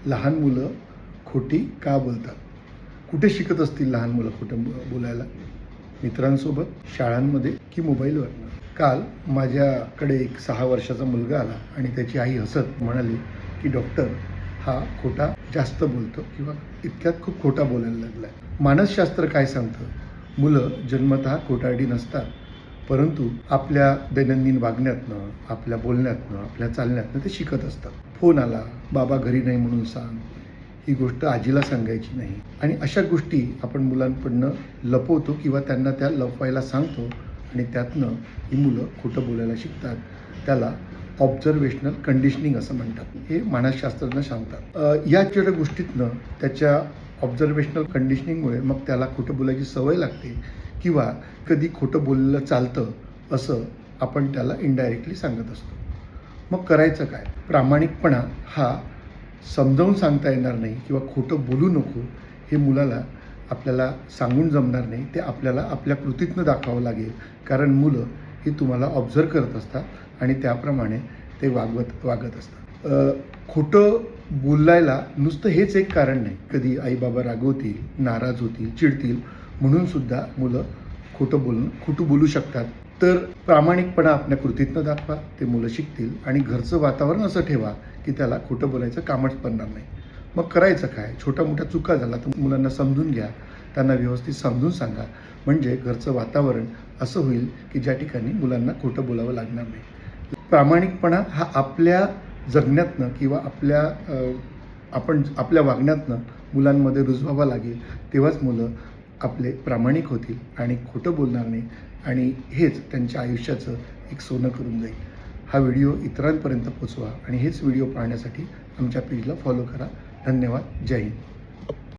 लहान मुलं खोटी का बोलतात? कुठे शिकत असतील लहान मुलं खोटं बोलायला? मित्रांसोबत, शाळांमध्ये की मोबाईलवरनं? काल माझ्याकडे एक 6 वर्षाचा मुलगा आला आणि त्याची आई हसत म्हणाली की डॉक्टर हा खोटा जास्त बोलतो किंवा इतक्यात खूप खोटा बोलायला लागला आहे. मानसशास्त्र काय सांगतं? मुलं जन्मतः खोटारडी नसतात, परंतु आपल्या दैनंदिन वागण्यातनं, आपल्या बोलण्यातनं, आपल्या चालण्यातनं ते शिकत असतात. फोन आला, बाबा घरी नाही म्हणून सांग, ही गोष्ट आजीला सांगायची नाही, आणि अशा गोष्टी आपण मुलांकडनं लपवतो किंवा त्यांना त्या लपवायला सांगतो आणि त्यातनं ही मुलं खोटं बोलायला शिकतात. त्याला ऑब्झर्वेशनल कंडिशनिंग असं म्हणतात. हे मानसशास्त्रज्ञ सांगतात. या छोट्या गोष्टीतनं त्याच्या ऑब्झर्वेशनल कंडिशनिंगमुळे मग त्याला खोटं बोलायची सवय लागते किंवा कधी खोटं बोललं चालतं असं आपण त्याला इनडायरेक्टली सांगत असतो. मग करायचं काय? प्रामाणिकपणा हा समजावून सांगता येणार नाही किंवा खोटं बोलू नको हे मुलाला आपल्याला सांगून जमणार नाही. ते आपल्याला आपल्या कृतीतनं दाखवावं लागेल, कारण मुलं ही तुम्हाला ऑब्झर्व करत असतात आणि त्याप्रमाणे ते वागत असतात. खोटं बोलायला नुसतं हेच एक कारण नाही. कधी आई बाबा रागवतील, नाराज होतील, चिडतील म्हणून सुद्धा मुलं खोटं बोलू शकतात. तर प्रामाणिकपणा आपल्या कृतीतनं दाखवा, ते मुलं शिकतील आणि घरचं वातावरण असं ठेवा की त्याला खोटं बोलायचं कामच पडणार नाही. मग करायचं काय? छोट्या मोठ्या चुका झाला तर मुलांना समजून घ्या, त्यांना व्यवस्थित समजून सांगा, म्हणजे घरचं वातावरण असं होईल की ज्या ठिकाणी मुलांना खोटं बोलावं लागणार नाही. प्रामाणिकपणा हा आपल्या जगण्यातनं किंवा आपण आपल्या वागण्यातनं मुलांमध्ये रुजवावा लागेल, तेव्हाच मुलं आपले प्रामाणिक होतील आणि खोटं बोलणार नाही, आणि हेच त्यांच्या आयुष्याचं एक सोनं करून जाईल. हा व्हिडिओ इतरांपर्यंत पोचवा आणि हेच व्हिडिओ पाहण्यासाठी आमच्या पेजला फॉलो करा. धन्यवाद. जय हिंद.